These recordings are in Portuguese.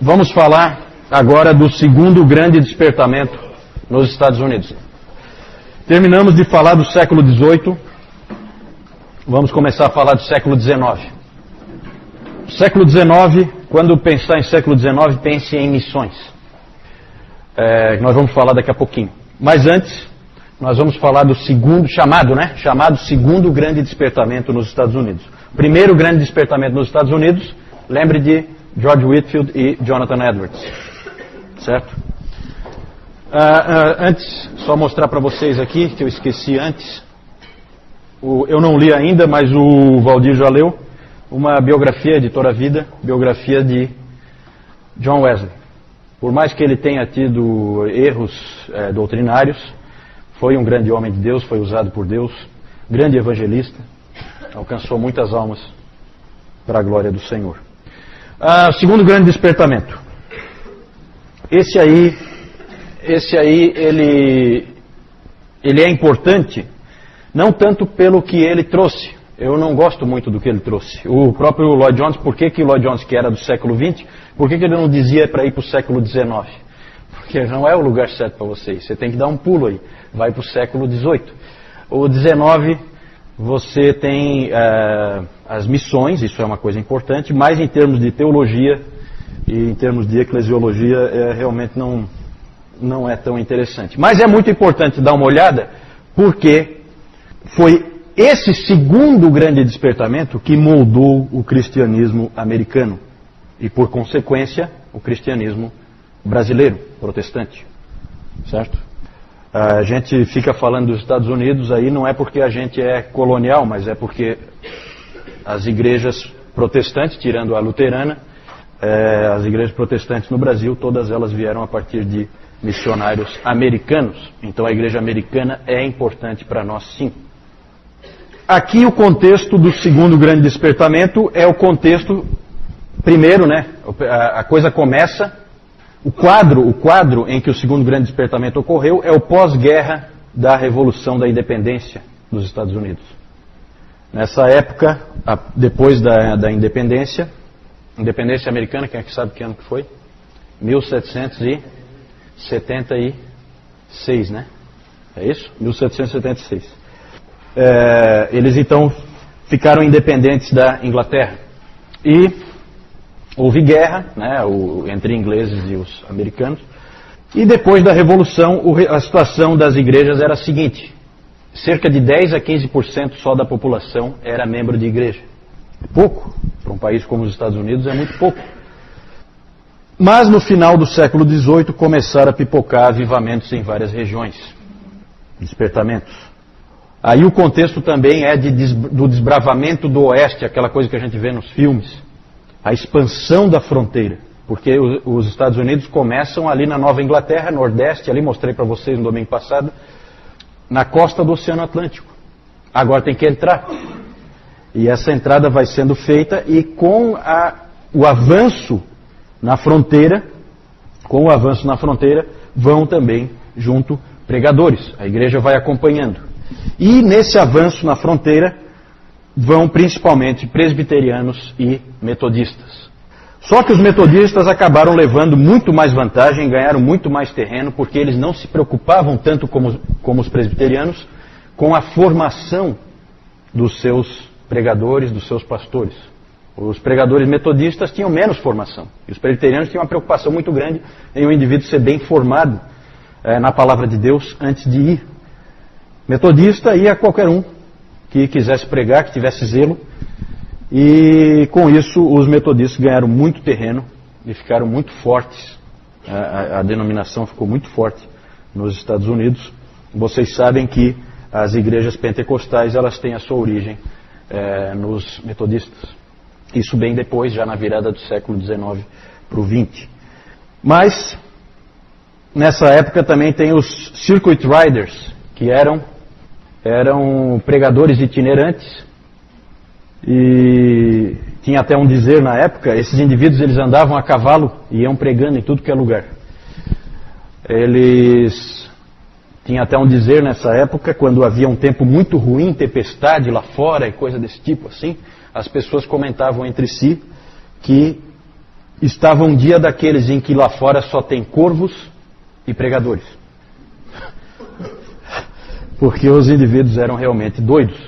Vamos falar agora do segundo grande despertamento nos Estados Unidos. Terminamos de falar do século XVIII, vamos começar a falar do século XIX. Século XIX, quando pensar em século XIX, pense em missões. Nós vamos falar daqui a pouquinho. Mas antes, nós vamos falar do segundo, chamado segundo grande despertamento nos Estados Unidos. Primeiro grande despertamento nos Estados Unidos, lembre de George Whitefield e Jonathan Edwards. Certo? Antes, só mostrar para vocês aqui, que eu esqueci antes. Eu não li ainda, mas o Valdir já leu. Uma biografia, editora Vida, biografia de John Wesley. Por mais que ele tenha tido erros doutrinários, foi um grande homem de Deus, foi usado por Deus, grande evangelista, alcançou muitas almas para a glória do Senhor. Segundo grande despertamento. Esse aí ele é importante, não tanto pelo que ele trouxe. Eu não gosto muito do que ele trouxe. O próprio Lloyd Jones, por que Lloyd Jones, que era do século XX, por que ele não dizia para ir para o século XIX? Porque não é o lugar certo para vocês. Você tem que dar um pulo aí. Vai para o século XVIII. O XIX, você tem as missões, isso é uma coisa importante, mas em termos de teologia e em termos de eclesiologia, realmente não é tão interessante. Mas é muito importante dar uma olhada, porque foi esse segundo grande despertamento que moldou o cristianismo americano e, por consequência, o cristianismo brasileiro, protestante. Certo? A gente fica falando dos Estados Unidos aí, não é porque a gente é colonial, mas é porque as igrejas protestantes, tirando a luterana, as igrejas protestantes no Brasil, todas elas vieram a partir de missionários americanos. Então a igreja americana é importante para nós, sim. Aqui o contexto do segundo grande despertamento é o contexto, primeiro, né? A coisa começa, o quadro em que o segundo grande despertamento ocorreu é o pós-guerra da Revolução da Independência dos Estados Unidos. Nessa época, depois da independência americana, quem é que sabe que ano que foi? 1776, né? É isso? 1776. Eles então ficaram independentes da Inglaterra. E houve guerra, né, entre ingleses e os americanos. E depois da Revolução, a situação das igrejas era a seguinte: cerca de 10 a 15% só da população era membro de igreja. É pouco. Para um país como os Estados Unidos é muito pouco. Mas no final do século XVIII começaram a pipocar avivamentos em várias regiões. Despertamentos. Aí o contexto também é do desbravamento do oeste, aquela coisa que a gente vê nos filmes. A expansão da fronteira. Porque os Estados Unidos começam ali na Nova Inglaterra, Nordeste, ali mostrei para vocês no domingo passado, na costa do Oceano Atlântico. Agora tem que entrar. E essa entrada vai sendo feita e com o avanço na fronteira, vão também junto pregadores. A igreja vai acompanhando. E nesse avanço na fronteira vão principalmente presbiterianos e metodistas. Só que os metodistas acabaram levando muito mais vantagem, ganharam muito mais terreno, porque eles não se preocupavam tanto como os presbiterianos com a formação dos seus pregadores, dos seus pastores. Os pregadores metodistas tinham menos formação. E os presbiterianos tinham uma preocupação muito grande em o indivíduo ser bem formado na palavra de Deus antes de ir. Metodista ia qualquer um que quisesse pregar, que tivesse zelo. E com isso os metodistas ganharam muito terreno e ficaram muito fortes. A denominação ficou muito forte nos Estados Unidos. Vocês sabem que as igrejas pentecostais elas têm a sua origem nos metodistas. Isso bem depois, já na virada do século XIX para o XX. Mas nessa época também tem os Circuit Riders, que eram pregadores itinerantes. E tinha até um dizer na época, esses indivíduos eles andavam a cavalo e iam pregando em tudo que é lugar. Eles tinham até um dizer nessa época, quando havia um tempo muito ruim, tempestade lá fora e coisa desse tipo assim, as pessoas comentavam entre si que estava um dia daqueles em que lá fora só tem corvos e pregadores. Porque os indivíduos eram realmente doidos.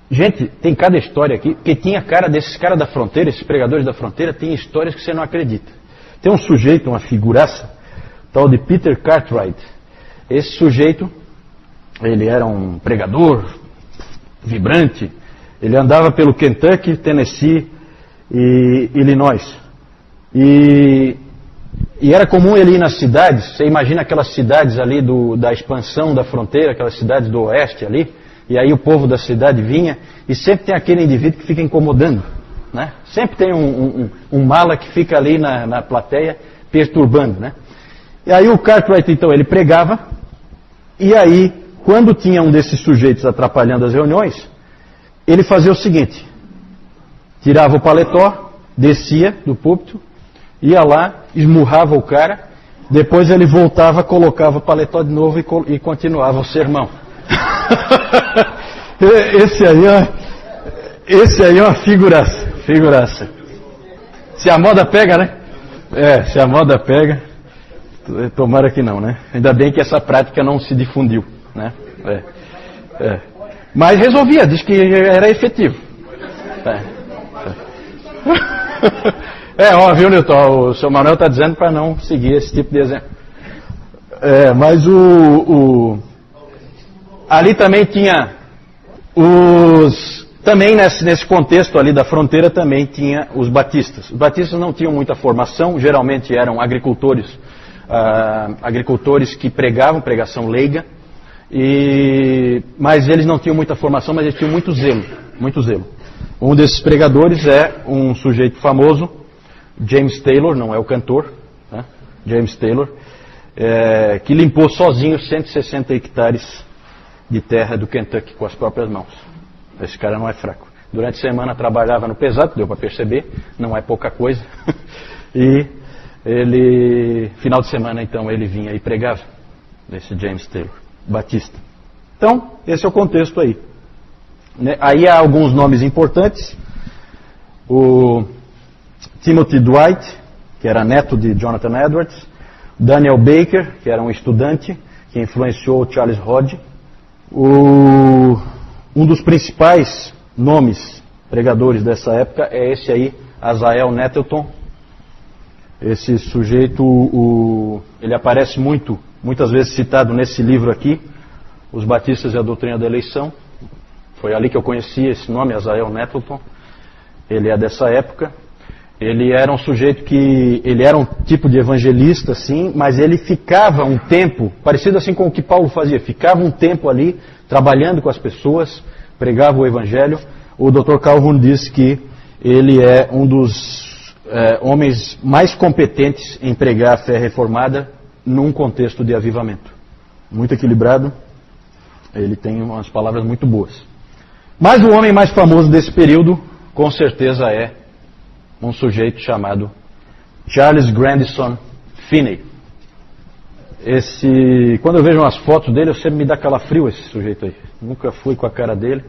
Gente, tem cada história aqui, que tinha cara desses caras da fronteira, esses pregadores da fronteira, tem histórias que você não acredita. Tem um sujeito, uma figuraça, tal de Peter Cartwright. Esse sujeito, ele era um pregador vibrante, ele andava pelo Kentucky, Tennessee e Illinois. E era comum ele ir nas cidades, você imagina aquelas cidades ali da expansão da fronteira, aquelas cidades do oeste ali, e aí o povo da cidade vinha, e sempre tem aquele indivíduo que fica incomodando, né? Sempre tem um mala que fica ali na plateia perturbando, né? E aí o Cartwright, então, ele pregava, e aí, quando tinha um desses sujeitos atrapalhando as reuniões, ele fazia o seguinte: tirava o paletó, descia do púlpito, ia lá, esmurrava o cara, depois ele voltava, colocava o paletó de novo e continuava o sermão. Esse aí é uma figuraça. Se a moda pega, né? Se a moda pega, tomara que não, né? Ainda bem que essa prática não se difundiu, né? Mas resolvia, diz que era efetivo. Viu, Newton? O seu Manuel está dizendo para não seguir esse tipo de exemplo. Mas ali também tinha também nesse contexto ali da fronteira também tinha os batistas. Os batistas não tinham muita formação, geralmente eram agricultores que pregavam, pregação leiga, mas eles não tinham muita formação, mas eles tinham muito zelo. Um desses pregadores é um sujeito famoso, James Taylor, não é o cantor, né? James Taylor, que limpou sozinho 160 hectares de terra do Kentucky com as próprias mãos. Esse cara não é fraco. Durante a semana trabalhava no pesado, deu para perceber, não é pouca coisa. E final de semana então, ele vinha e pregava, esse James Taylor, batista. Então, esse é o contexto aí. Aí há alguns nomes importantes. O Timothy Dwight, que era neto de Jonathan Edwards. Daniel Baker, que era um estudante que influenciou Charles Hodge. Um dos principais nomes pregadores dessa época é esse aí, Azael Nettleton. Esse sujeito, ele aparece muitas vezes citado nesse livro aqui, Os Batistas e a Doutrina da Eleição. Foi ali que eu conheci esse nome, Azael Nettleton. Ele é dessa época. Ele era um sujeito ele era um tipo de evangelista, sim, mas ele ficava um tempo, parecido assim com o que Paulo fazia, ficava um tempo ali, trabalhando com as pessoas, pregava o evangelho. O Dr. Calhoun disse que ele é um dos homens mais competentes em pregar a fé reformada num contexto de avivamento. Muito equilibrado, ele tem umas palavras muito boas. Mas o homem mais famoso desse período, com certeza, é um sujeito chamado Charles Grandison Finney. Quando eu vejo umas fotos dele, eu sempre me dá calafrio esse sujeito aí. Nunca fui com a cara dele.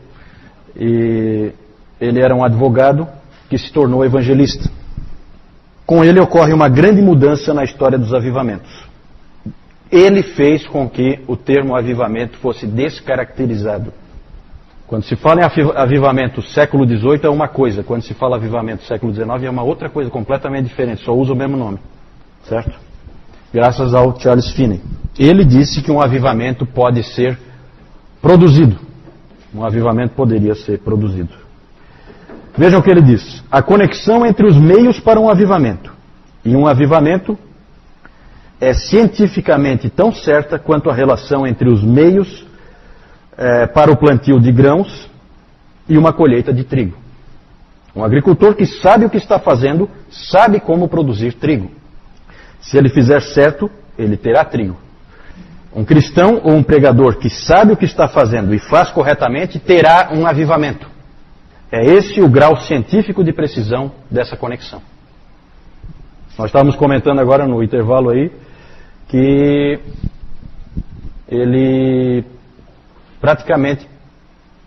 E ele era um advogado que se tornou evangelista. Com ele ocorre uma grande mudança na história dos avivamentos. Ele fez com que o termo avivamento fosse descaracterizado. Quando se fala em avivamento século XVIII é uma coisa, quando se fala avivamento século XIX é uma outra coisa completamente diferente, só usa o mesmo nome, certo? Graças ao Charles Finney. Ele disse que um avivamento pode ser produzido. Um avivamento poderia ser produzido. Vejam o que ele diz. A conexão entre os meios para um avivamento e um avivamento é cientificamente tão certa quanto a relação entre os meios para o plantio de grãos e uma colheita de trigo. Um agricultor que sabe o que está fazendo, sabe como produzir trigo. Se ele fizer certo, ele terá trigo. Um cristão ou um pregador que sabe o que está fazendo e faz corretamente, terá um avivamento. É esse o grau científico de precisão dessa conexão. Nós estávamos comentando agora no intervalo aí que ele praticamente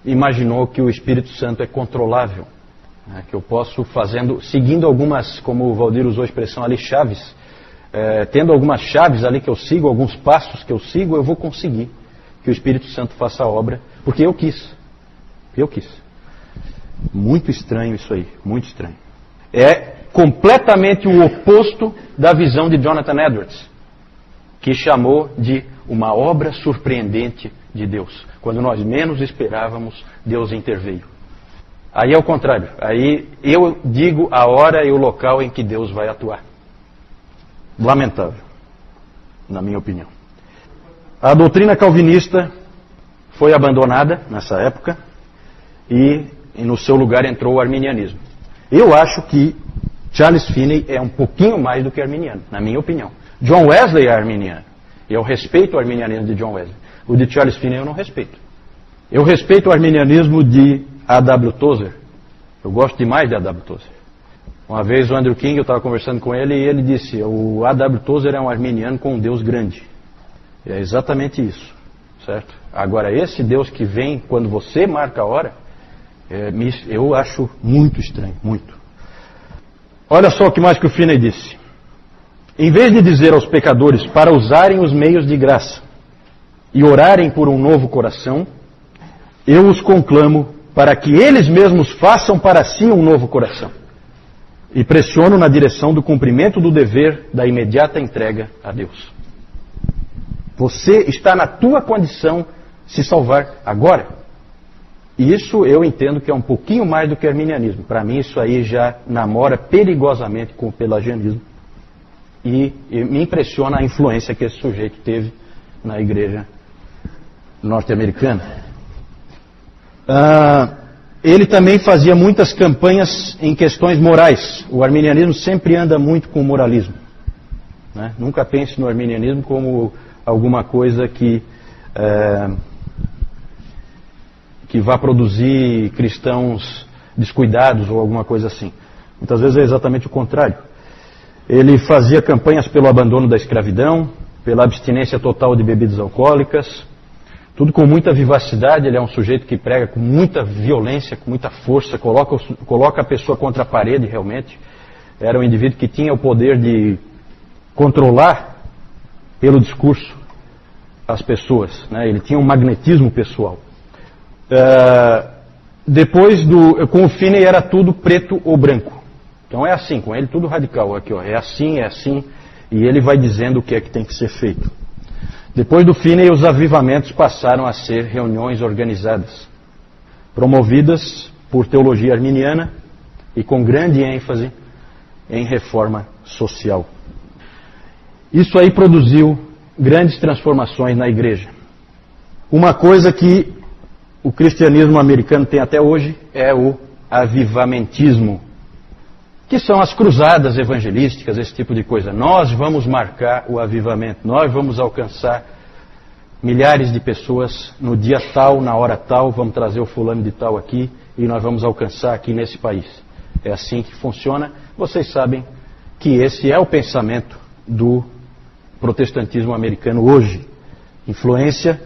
imaginou que o Espírito Santo é controlável. né, que eu posso seguindo algumas, como o Valdir usou a expressão ali, chaves, tendo algumas chaves ali que eu sigo, alguns passos que eu sigo, eu vou conseguir que o Espírito Santo faça a obra, porque eu quis. Eu quis. Muito estranho isso aí, muito estranho. É completamente o oposto da visão de Jonathan Edwards, que chamou de uma obra surpreendente de Deus. Quando nós menos esperávamos, Deus interveio. Aí é o contrário. Aí eu digo a hora e o local em que Deus vai atuar. Lamentável, na minha opinião. A doutrina calvinista foi abandonada nessa época e no seu lugar entrou o arminianismo. Eu acho que Charles Finney é um pouquinho mais do que arminiano, na minha opinião. John Wesley é arminiano. Eu respeito o arminianismo de John Wesley. O de Charles Finney eu não respeito. Eu respeito o arminianismo de A.W. Tozer. Eu gosto demais de A.W. Tozer. Uma vez o Andrew King, eu estava conversando com ele e ele disse: o A.W. Tozer é um arminiano com um Deus grande. E é exatamente isso, certo? Agora, esse Deus que vem quando você marca a hora, eu acho muito estranho, muito. Olha só o que mais que o Finney disse. Em vez de dizer aos pecadores para usarem os meios de graça e orarem por um novo coração, eu os conclamo para que eles mesmos façam para si um novo coração. E pressiono na direção do cumprimento do dever da imediata entrega a Deus. Você está na tua condição de se salvar agora. E isso eu entendo que é um pouquinho mais do que arminianismo. Para mim isso aí já namora perigosamente com o pelagianismo. E me impressiona a influência que esse sujeito teve na igreja norte-americana. Ele também fazia muitas campanhas em questões morais. O arminianismo sempre anda muito com o moralismo, né? Nunca pense no arminianismo como alguma coisa que vá produzir cristãos descuidados ou alguma coisa assim. Muitas vezes é exatamente o contrário. Ele fazia campanhas pelo abandono da escravidão, pela abstinência total de bebidas alcoólicas, tudo com muita vivacidade. Ele é um sujeito que prega com muita violência, com muita força, coloca a pessoa contra a parede realmente. Era um indivíduo que tinha o poder de controlar pelo discurso as pessoas, né? Ele tinha um magnetismo pessoal. Com o Finney era tudo preto ou branco. Então é assim, com ele tudo radical. Aqui, ó, é assim, e ele vai dizendo o que é que tem que ser feito. Depois do Finney, os avivamentos passaram a ser reuniões organizadas, promovidas por teologia arminiana e com grande ênfase em reforma social. Isso aí produziu grandes transformações na igreja. Uma coisa que o cristianismo americano tem até hoje é o avivamentismo, que são as cruzadas evangelísticas, esse tipo de coisa. Nós vamos marcar o avivamento, nós vamos alcançar milhares de pessoas no dia tal, na hora tal, vamos trazer o fulano de tal aqui e nós vamos alcançar aqui nesse país. É assim que funciona. Vocês sabem que esse é o pensamento do protestantismo americano hoje. Influência,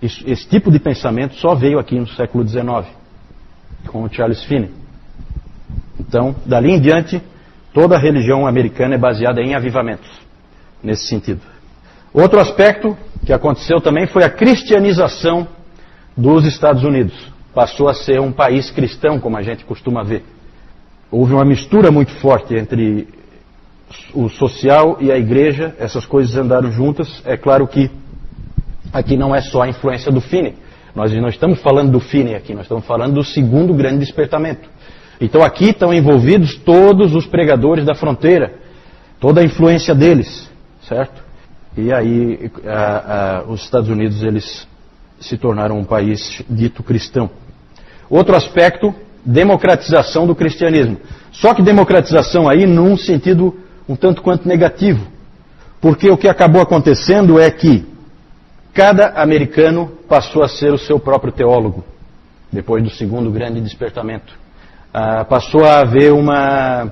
esse tipo de pensamento só veio aqui no século XIX, com o Charles Finney. Então, dali em diante, toda a religião americana é baseada em avivamentos, nesse sentido. Outro aspecto que aconteceu também foi a cristianização dos Estados Unidos. Passou a ser um país cristão, como a gente costuma ver. Houve uma mistura muito forte entre o social e a igreja, essas coisas andaram juntas. É claro que aqui não é só a influência do Finney. Nós não estamos falando do Finney aqui, nós estamos falando do segundo grande despertamento. Então aqui estão envolvidos todos os pregadores da fronteira, toda a influência deles, certo? E aí os Estados Unidos eles se tornaram um país dito cristão. Outro aspecto, democratização do cristianismo. Só que democratização aí num sentido um tanto quanto negativo. Porque o que acabou acontecendo é que cada americano passou a ser o seu próprio teólogo, depois do segundo grande despertamento. Passou a haver uma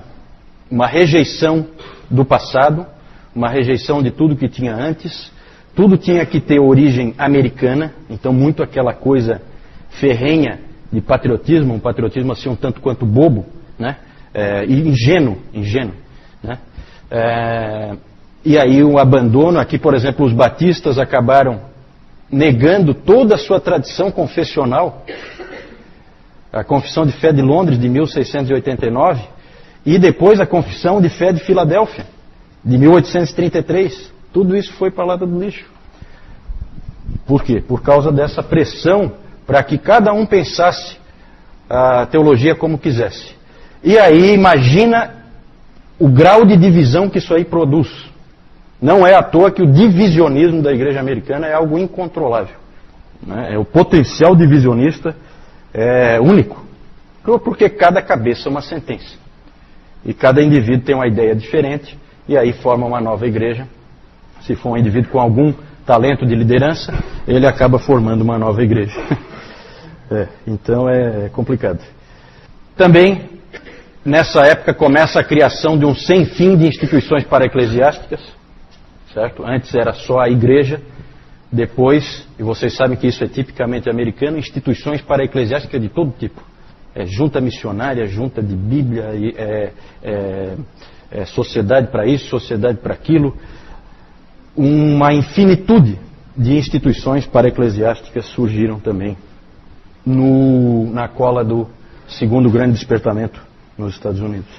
rejeição do passado, uma rejeição de tudo que tinha antes. Tudo tinha que ter origem americana, então muito aquela coisa ferrenha de patriotismo, um patriotismo assim um tanto quanto bobo, né? E ingênuo, né? E aí o abandono, aqui por exemplo os batistas acabaram negando toda a sua tradição confessional, a Confissão de Fé de Londres de 1689 e depois a Confissão de Fé de Filadélfia de 1833, tudo isso foi para a lata do lixo. Por quê? Por causa dessa pressão para que cada um pensasse a teologia como quisesse. E aí imagina o grau de divisão que isso aí produz. Não é à toa que o divisionismo da igreja americana é algo incontrolável, né? O potencial divisionista é único, porque cada cabeça é uma sentença. E cada indivíduo tem uma ideia diferente, e aí forma uma nova igreja. Se for um indivíduo com algum talento de liderança, ele acaba formando uma nova igreja. Então é complicado. Também, nessa época, começa a criação de um sem fim de instituições para-eclesiásticas, certo? Antes era só a igreja, depois, e vocês sabem que isso é tipicamente americano, instituições para-eclesiásticas de todo tipo. Junta missionária, junta de Bíblia, sociedade para isso, sociedade para aquilo. Uma infinitude de instituições para-eclesiásticas surgiram também na cola do segundo grande despertamento nos Estados Unidos.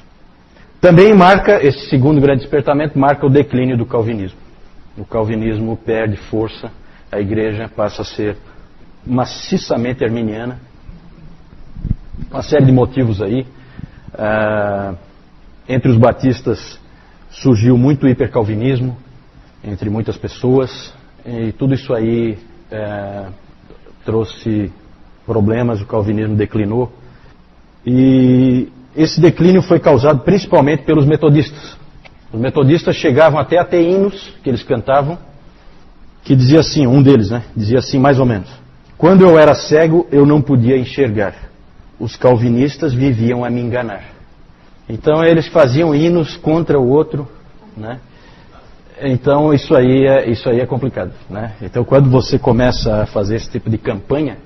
Também esse segundo grande despertamento marca o declínio do calvinismo. O calvinismo perde força, a igreja passa a ser maciçamente arminiana. Uma série de motivos aí. Entre os batistas surgiu muito hipercalvinismo, entre muitas pessoas, e tudo isso aí trouxe problemas, o calvinismo declinou. E esse declínio foi causado principalmente pelos metodistas. Os metodistas chegavam até a ter hinos que eles cantavam, que dizia assim, um deles, né? Dizia assim mais ou menos: quando eu era cego, eu não podia enxergar. Os calvinistas viviam a me enganar. Então eles faziam hinos contra o outro, né? Então isso aí é complicado, né? Então quando você começa a fazer esse tipo de campanha,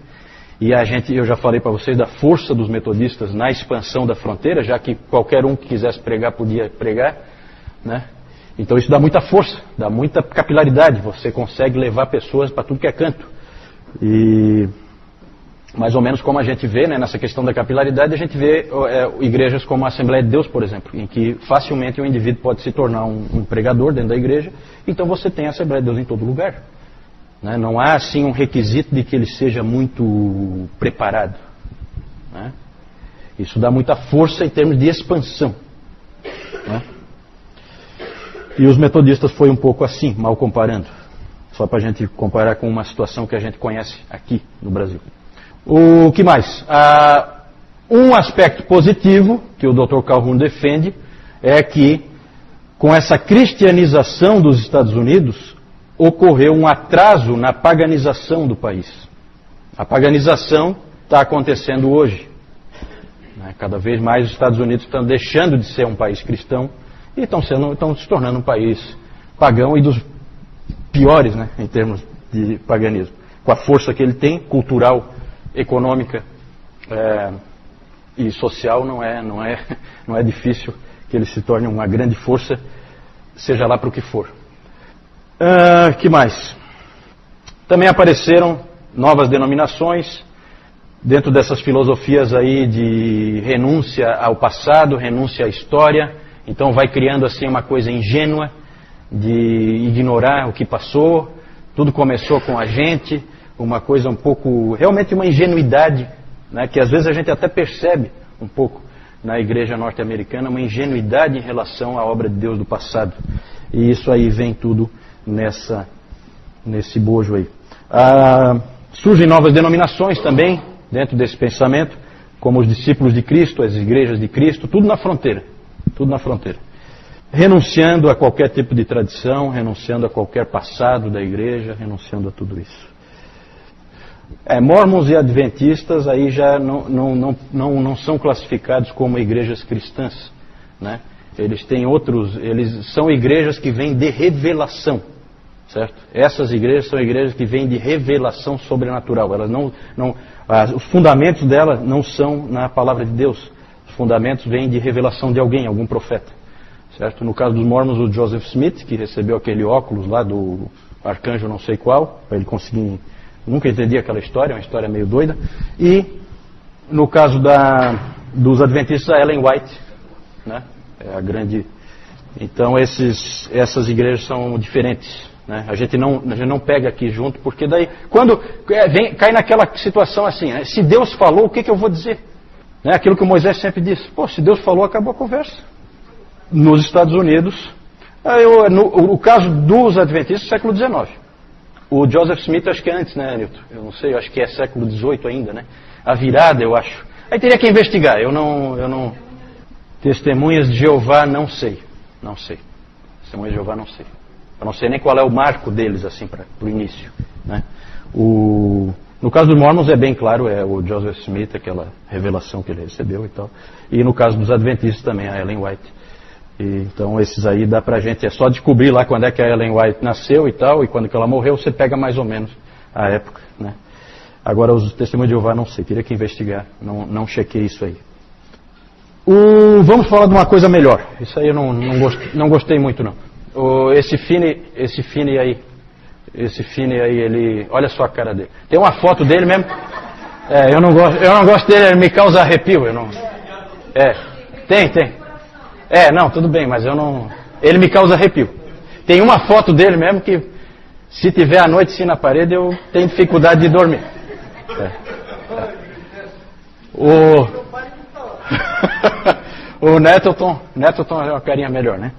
e eu já falei para vocês da força dos metodistas na expansão da fronteira, já que qualquer um que quisesse pregar podia pregar, né? Então isso dá muita força, dá muita capilaridade, você consegue levar pessoas para tudo que é canto. E mais ou menos como a gente vê, né, nessa questão da capilaridade, a gente vê igrejas como a Assembleia de Deus, por exemplo, em que facilmente um indivíduo pode se tornar um pregador dentro da igreja, então você tem a Assembleia de Deus em todo lugar. Né? Não há assim um requisito de que ele seja muito preparado. Né? Isso dá muita força em termos de expansão. Né? E os metodistas foi um pouco assim, mal comparando. Só para a gente comparar com uma situação que a gente conhece aqui no Brasil. O que mais? Um aspecto positivo que o Dr. Calhoun defende é que com essa cristianização dos Estados Unidos ocorreu um atraso na paganização do país. A paganização está acontecendo hoje. Cada vez mais os Estados Unidos estão deixando de ser um país cristão e estão se tornando um país pagão e dos piores, né, em termos de paganismo. Com a força que ele tem, cultural, econômica e social, não é difícil que ele se torne uma grande força, seja lá para o que for. Que mais? Também apareceram novas denominações dentro dessas filosofias aí de renúncia ao passado, renúncia à história. Então vai criando assim uma coisa ingênua de ignorar o que passou. Tudo começou com a gente, uma coisa um pouco, realmente uma ingenuidade, né, que às vezes a gente até percebe um pouco na igreja norte-americana, uma ingenuidade em relação à obra de Deus do passado. E isso aí vem tudo nesse bojo aí. Surgem novas denominações também dentro desse pensamento, como os discípulos de Cristo, as igrejas de Cristo, tudo na fronteira. Renunciando a qualquer tipo de tradição, renunciando a qualquer passado da igreja, renunciando a tudo isso. Mormons e adventistas aí já não são classificados como igrejas cristãs, né? Eles são igrejas que vêm de revelação, certo? Essas igrejas são igrejas que vêm de revelação sobrenatural. Elas os fundamentos delas não são na palavra de Deus. Os fundamentos vêm de revelação de alguém, algum profeta, certo? No caso dos Mormons, o Joseph Smith, que recebeu aquele óculos lá do arcanjo não sei qual, para ele conseguir... Nunca entendi aquela história, é uma história meio doida. E no caso dos adventistas, a Ellen White, né? É a grande... Então essas igrejas são diferentes, né? A gente não pega aqui junto, porque daí, quando cai naquela situação assim, né? Se Deus falou, o que eu vou dizer? Né? Aquilo que o Moisés sempre disse, se Deus falou, acabou a conversa. Nos Estados Unidos, o caso dos adventistas, século XIX. O Joseph Smith, acho que é antes, né, Newton? Eu não sei, eu acho que é século XVIII ainda, né? A virada, eu acho. Aí teria que investigar, eu não... Testemunhas de Jeová, não sei. Não sei. Testemunhas de Jeová, não sei. Eu não sei nem qual é o marco deles, assim, para o início, né? No caso dos Mormons é bem claro, é o Joseph Smith, aquela revelação que ele recebeu e tal. E no caso dos adventistas também, a Ellen White. Então esses aí dá pra gente, é só descobrir lá quando é que a Ellen White nasceu e tal, e quando que ela morreu, você pega mais ou menos a época, né? Agora os testemunhos de Jeová, não sei, teria que investigar, não chequei isso aí. Vamos falar de uma coisa melhor. Isso aí eu não gostei muito, não. Esse Finney aí, ele... Olha só a cara dele. Tem uma foto dele mesmo. Eu não gosto dele, ele me causa arrepio. Tem. Não, tudo bem, mas ele me causa arrepio. Tem uma foto dele mesmo que, se tiver à noite assim na parede, eu tenho dificuldade de dormir. O Nettleton é uma carinha melhor, né?